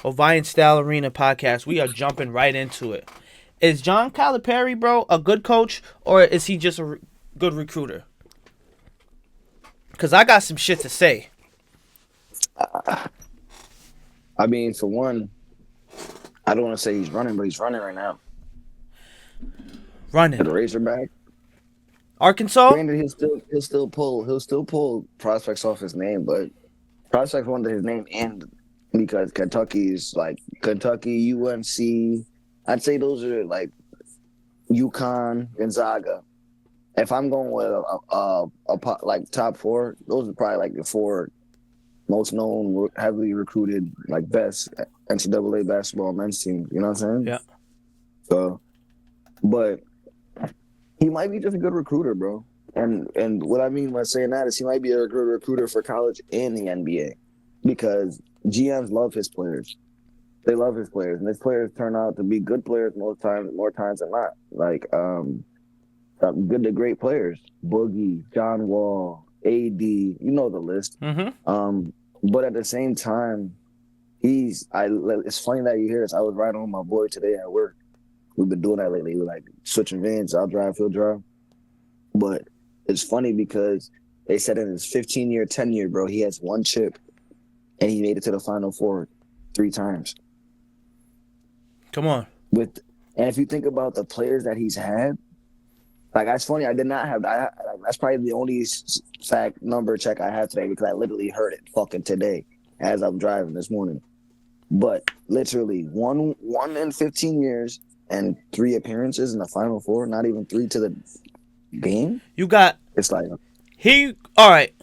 Ovion Style Arena podcast. We are jumping right into it. Is John Calipari, bro, a good coach or is he just a good recruiter? Because I got some shit to say. I mean, for one, I don't want to say he's running, but he's running right now. Running. At the Razorback. Arkansas? Granted, he'll still pull prospects off his name, but prospects under his name and because Kentucky's like Kentucky, UNC. I'd say those are like UConn, Gonzaga. If I'm going with like top four, those are probably like the four most known, heavily recruited, like best NCAA basketball men's teams. You know what I'm saying? Yeah. So, but he might be just a good recruiter, bro. And what I mean by saying that is he might be a good recruiter for college and the NBA because GMs love his players. They love his players, and his players turn out to be good players more times than not. Like good to great players, Boogie, John Wall, AD, you know the list. Mm-hmm. But at the same time, it's funny that you hear this. I was riding with my boy today at work. We've been doing that lately. We're like switching vans. I'll drive, he'll drive. But it's funny because they said in his 15-year tenure, bro, he has one chip and he made it to the Final Four 3 times. Come on. And if you think about the players that he's had, like that's funny. I did not have that. That's probably the only fact number check I have today because I literally heard it fucking today as I'm driving this morning. But literally one in 15 years and 3 appearances in the Final Four, not even 3 to the game. You got It's like all right.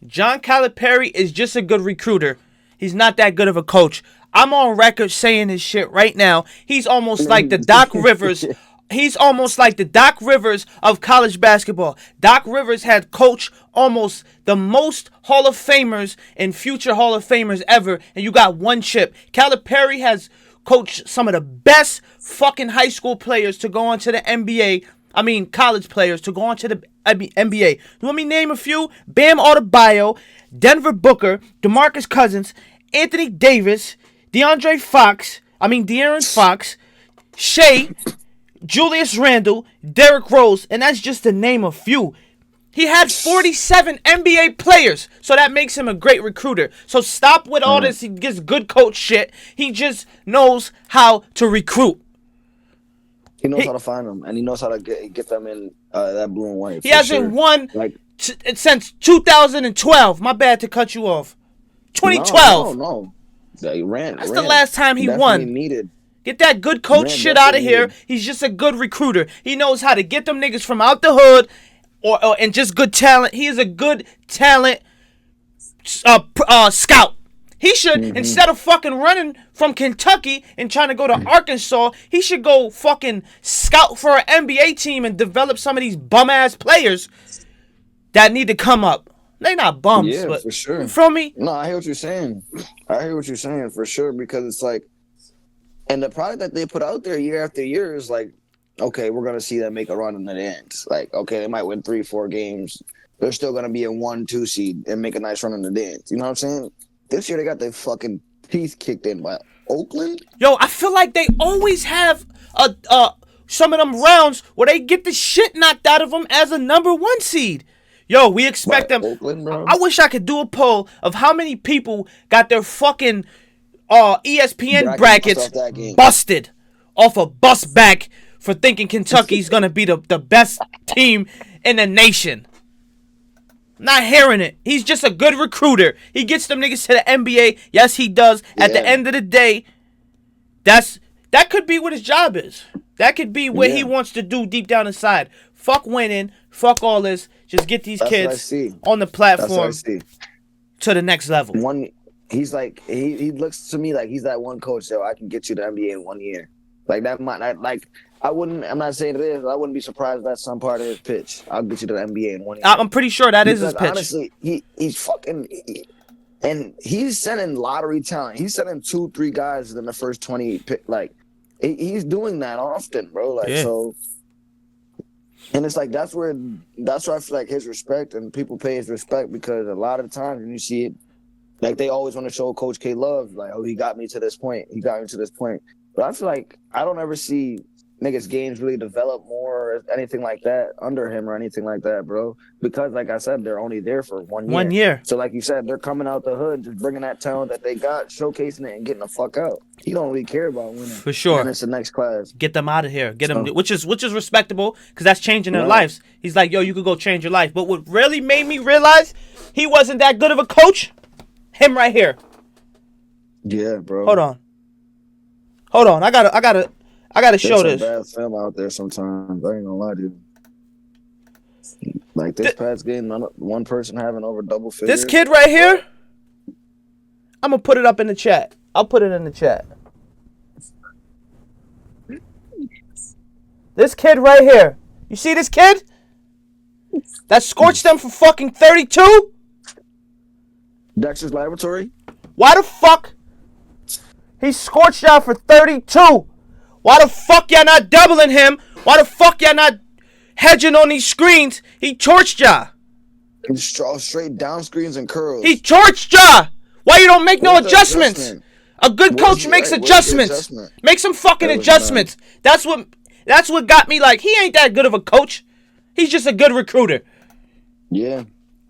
John Calipari is just a good recruiter. He's not that good of a coach. I'm on record saying this shit right now. He's almost like the Doc Rivers. He's almost like the Doc Rivers of college basketball. Doc Rivers had coached almost the most Hall of Famers and future Hall of Famers ever, and you got one chip. Calipari has coached some of the best fucking high school players to go on to the NBA. I mean, college players to go on to the NBA. Let me name a few. Bam Adebayo, Denver Booker, DeMarcus Cousins, Anthony Davis, De'Aaron Fox, Shea, Julius Randle, Derrick Rose, and that's just to name a few. He had 47 NBA players, so that makes him a great recruiter. So stop with all this, he gets good coach shit. He just knows how to recruit. he knows how to find them and he knows how to get them in that blue and white. He hasn't won like since 2012. My bad to cut you off. 2012. no. That's the last time he won. Needed. Get that good coach shit out of here. He's just a good recruiter. He knows how to get them niggas from out the hood and just good talent. He is a good talent scout. He should, instead of fucking running from Kentucky and trying to go to Arkansas, he should go fucking scout for an NBA team and develop some of these bum-ass players that need to come up. They not bums, Yeah, but for sure. you feel me? No, I hear what you're saying. For sure because it's like, and the product that they put out there year after year is like, okay, we're gonna see them make a run in the end. Like, okay, they might win 3-4 games. They're still gonna be a 1-2 seed and make a nice run in the dance. You know what I'm saying? This year they got their fucking teeth kicked in by Oakland. Yo, I feel like they always have some of them rounds where they get the shit knocked out of them as a number 1 seed. Yo, we expect them. Oakland, bro. I wish I could do a poll of how many people got their fucking ESPN brackets busted off a bus back for thinking Kentucky's gonna be the best team in the nation. Not hearing it. He's just a good recruiter. He gets them niggas to the NBA. Yes, he does. At the end of the day, that could be what his job is. That could be what he wants to do deep down inside. Fuck winning. Fuck all this. Just get these kids on the platform to the next level. He's like he looks to me like he's that one coach that I can get you to the NBA in 1 year. Like that might I'm not saying it is. I wouldn't be surprised if that's some part of his pitch. I'll get you to the NBA in 1 year. I'm pretty sure that is his pitch. Honestly, he's fucking and he's sending lottery talent. He's sending 2-3 guys in the first 20 pick. Like he's doing that often, bro. Like so. And it's like that's where I feel like his respect and people pay his respect because a lot of the times when you see it, Like they always want to show Coach K love, like, oh, he got me to this point. He got me to this point. But I feel like I don't ever see niggas games really develop more or anything like that under him or anything like that, bro. Because like I said, they're only there for 1 year. 1 year. So like you said, they're coming out the hood, just bringing that talent that they got, showcasing it, and getting the fuck out. He don't really care about winning. For sure. And it's the next class. Get them out of here. Get them, which is respectable because that's changing their lives. He's like, yo, you could go change your life. But what really made me realize he wasn't that good of a coach, him right here. Yeah, bro. Hold on. I gotta show this. There's some bad film out there sometimes. I ain't gonna lie to you. Like this past game, one person having over double figures. This kid right here, I'm gonna put it up in the chat. I'll put it in the chat. This kid right here. You see this kid? That scorched them for fucking 32? Dexter's Laboratory? Why the fuck? He scorched y'all for 32. Why the fuck y'all not doubling him? Why the fuck y'all not hedging on these screens? He torched y'all. Straight down screens and curls. He torched y'all. Why you don't make no adjustments? A good coach makes adjustments. Make some fucking adjustments. That's what got me like, he ain't that good of a coach. He's just a good recruiter. Yeah,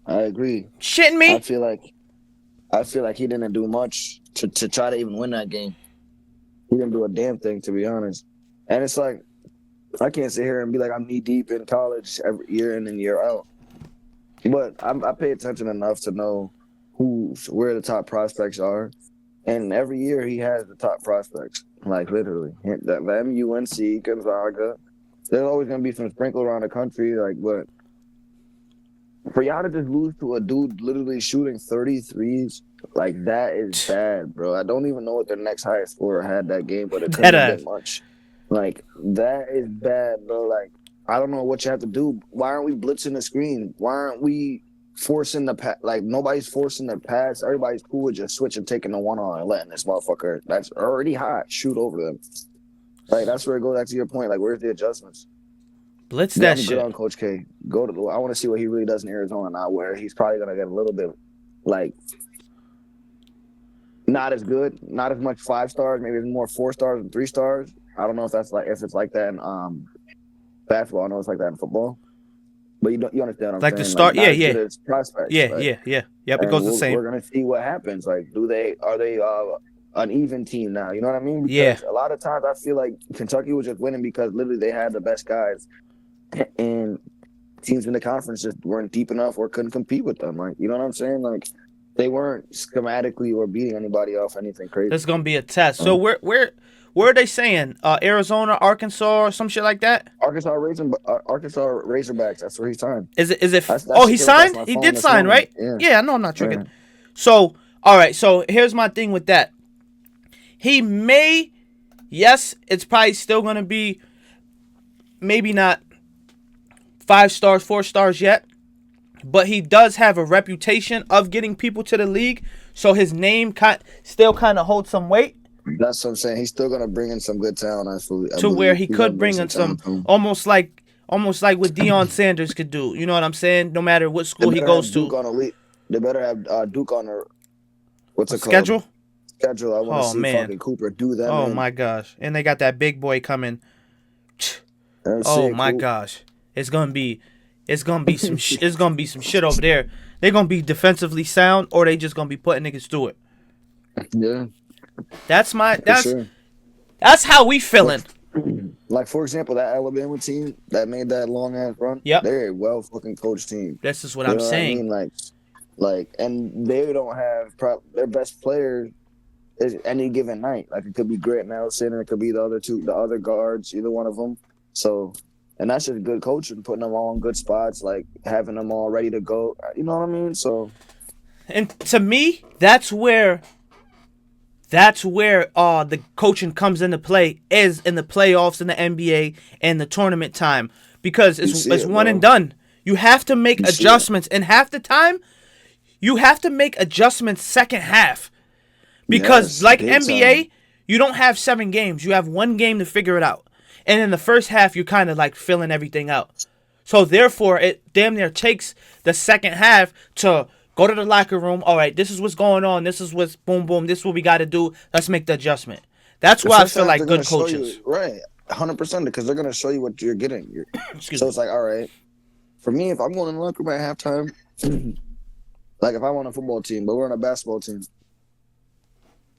I agree. Shitting me? I feel like he didn't do much to try to even win that game. He didn't do a damn thing, to be honest. And it's like, I can't sit here and be like I'm knee deep in college every year in and year out. But I pay attention enough to know where the top prospects are. And every year he has the top prospects, like literally. The MUNC, Gonzaga. There's always going to be some sprinkle around the country, like, but for y'all to just lose to a dude literally shooting 33s, like, that is bad, bro. I don't even know what their next highest scorer had that game, but it couldn't have been much. Like, that is bad, bro. Like, I don't know what you have to do. Why aren't we blitzing the screen? Why aren't we forcing the pass? Like, nobody's forcing the pass. Everybody's cool with just switching, taking the one-on and letting this motherfucker that's already hot shoot over them. Like, that's where it goes back to your point. Like, where's the adjustments? Blitz that shit. Good on Coach K. I want to see what he really does in Arizona now, where he's probably going to get a little bit, like, not as good, not as much 5 stars, maybe more 4 stars and 3 stars. I don't know if it's like that in basketball. I know it's like that in football. But you understand what I'm saying? Like the start, like, yeah. Prospects, yeah. Yep, it goes the same. We're going to see what happens. Like, are they an even team now? You know what I mean? Because a lot of times I feel like Kentucky was just winning because literally they had the best guys. And teams in the conference just weren't deep enough or couldn't compete with them. Like, you know what I'm saying? Like, they weren't schematically or beating anybody off anything crazy. There's gonna be a test. So where are they saying? Arizona, Arkansas, or some shit like that? Arkansas Razorbacks. That's where he signed. Is it? He signed? He did sign, right? Yeah. I know I'm not tricking. Yeah. So, all right. So here's my thing with that. He may, yes, it's probably still gonna be, maybe not 5 stars, 4 stars yet, but he does have a reputation of getting people to the league, so his name still kind of holds some weight. That's what I'm saying. He's still gonna bring in some good talent, where he could bring in some almost like what Deion Sanders could do. You know what I'm saying? No matter what school he goes to. They better have Duke on their schedule. I want to see fucking Cooper do that. Oh my gosh! And they got that big boy coming. Oh my gosh! It's gonna be some it's gonna be some shit over there. They're gonna be defensively sound, or they just gonna be putting niggas through it. Yeah, that's how we feeling. Like, for example, that Alabama team that made that long ass run. Yep, they're a well fucking coached team. This is what I'm saying. What I mean? And they don't have their best players is any given night. Like, it could be Grant Nelson, and it could be the other guards, either one of them. So. And that's just good coaching, putting them all in good spots, like having them all ready to go. You know what I mean? So, and to me, that's where the coaching comes into play, is in the playoffs in the NBA and the tournament time, because it's one and done. You have to make adjustments, and half the time, you have to make adjustments second half, because like NBA, you don't have 7 games. You have 1 game to figure it out. And in the first half, you're kind of like filling everything out. So therefore, it damn near takes the second half to Go to the locker room. All right, this is what's going on. This is what's boom, boom. This is what we got to do. Let's make the adjustment. That's The why I first feel half like they're gonna good show coaches. you right, 100%, because they're gonna show you what you're getting. Excuse So me. it's like, all right, for me, if I'm going in the locker room at halftime, like if I'm on a football team, but we're on a basketball team,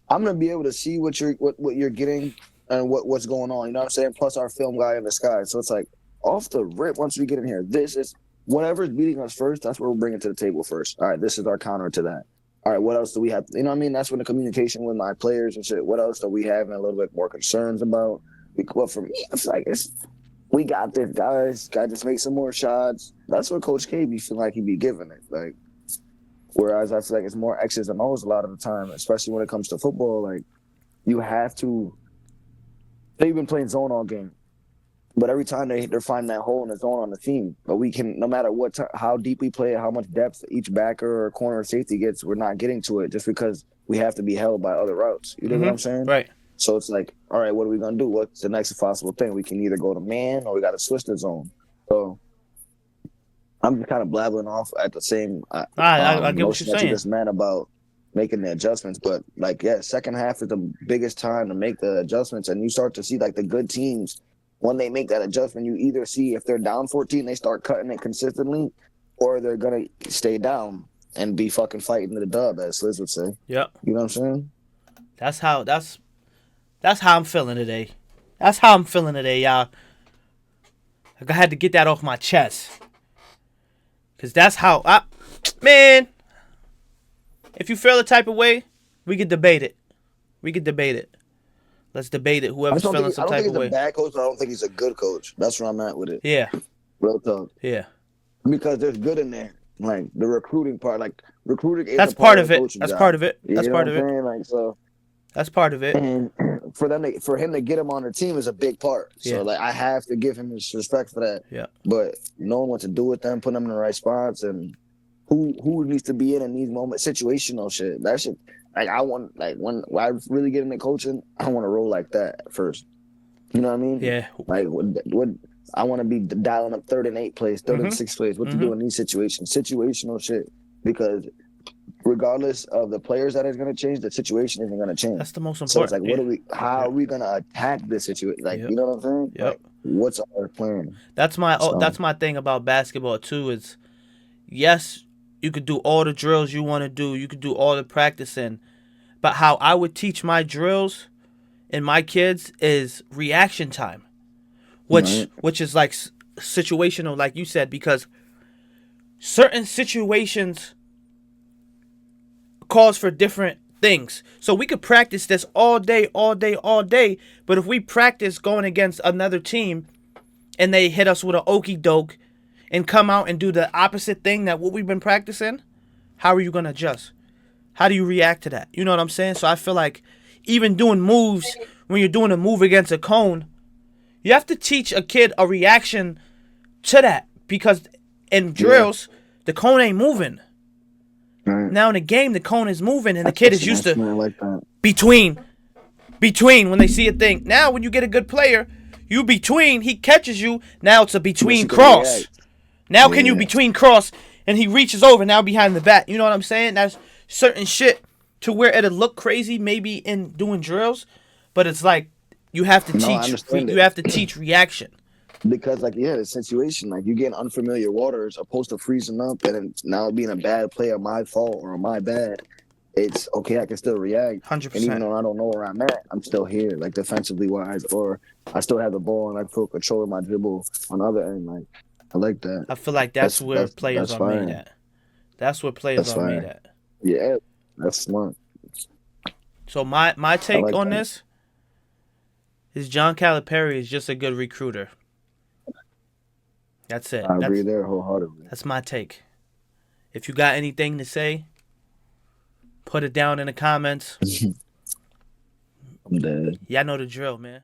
I'm gonna be able to see what you're getting and what's going on. You know what I'm saying? Plus our film guy in the sky. So it's like off the rip. Once we get in here, this is whatever's beating us first. That's what we're bringing to the table first. All right, this is our counter to that. All right, what else do we have? You know what I mean? That's when the communication with my players and shit. What else do we have and a little bit more concerns about? Well, for me, it's like we got this, guys. Got to just make some more shots. That's what Coach K be feel like he be giving it. Like, whereas I feel like it's more X's and O's a lot of the time, especially when it comes to football. Like, you have to. They've been playing zone all game, but every time they're finding that hole in the zone on the team. But we can, no matter how deep we play, how much depth each backer or corner or safety gets, we're not getting to it just because we have to be held by other routes. You know what I'm saying? Right. So it's like, all right, what are we gonna do? What's the next possible thing? We can either go to man or we got to switch the zone. So I'm just kind of blabbering off at the same I get what notion you're that you saying. just meant about making the adjustments. But like, yeah, second half is the biggest time to make the adjustments, and you start to see like the good teams when they make that adjustment. You either see if they're down 14, they start cutting it consistently, or they're gonna stay down and be fucking fighting the dub, as Liz would say. Yep. You know what I'm saying? That's how I'm feeling today. That's how I'm feeling today, y'all. Like I had to get that off my chest. Cause that's how man. If you feel the type of way, we could debate it. We could debate it. Let's debate it. Whoever's feeling some I don't type think of he's a way. bad coach, but I don't think he's a good coach. That's where I'm at with it. Yeah. Real talk. Yeah. Because there's good in there. Like the recruiting part, like recruiting is That's a part part of of the it. coaching That's job. part of it. You That's know part what of I'm it. saying? Like so, That's part of it. and for him to get him on the team is a big part. So Yeah. like I have to give him his respect for that. Yeah. But knowing what to do with them, putting them in the right spots, and who needs to be in these moments, situational shit. That shit. Like I want, like when I really get into coaching, I want to roll like that at first. You know what I mean? Yeah. Like what I want to be dialing up 3rd and 8 plays, 3rd and 6 plays. What to do in these situations? Situational shit. Because regardless of the players that is going to change, the situation isn't going to change. That's the most important. So it's like, how are we going to attack this situation? Like, you know what I'm saying? Yep. Like, what's our plan? That's my thing about basketball too. Is yes, you could do all the drills you want to do. You could do all the practicing, but how I would teach my drills and my kids is reaction time, which is like situational, like you said, because certain situations calls for different things. So we could practice this all day, but if we practice going against another team and they hit us with an okey doke and come out and do the opposite thing that what we've been practicing, how are you going to adjust? How do you react to that? You know what I'm saying? So I feel like even doing moves, when you're doing a move against a cone, you have to teach a kid a reaction to that, because in drills, the cone ain't moving. Right. Now in the game, the cone is moving, and the kid is used to like that. between when they see a thing. Now when you get a good player, you between, he catches you, now it's a between cross. Now can you between cross, and he reaches over, now behind the back. You know what I'm saying? That's certain shit to where it'll look crazy maybe in doing drills, but it's like you have to teach reaction. Because like the situation, like you get in unfamiliar waters opposed to freezing up and now being a bad player, my fault or my bad. It's okay, I can still react. 100%. And even though I don't know where I'm at, I'm still here, like defensively wise, or I still have the ball and I feel control of my dribble on the other end. Like I like that. I feel like that's where players are made at. That's where players are made at. Yeah, that's smart. So my take on this is John Calipari is just a good recruiter. That's it. I agree there wholeheartedly. That's my take. If you got anything to say, put it down in the comments. I'm dead. Y'all know the drill, man.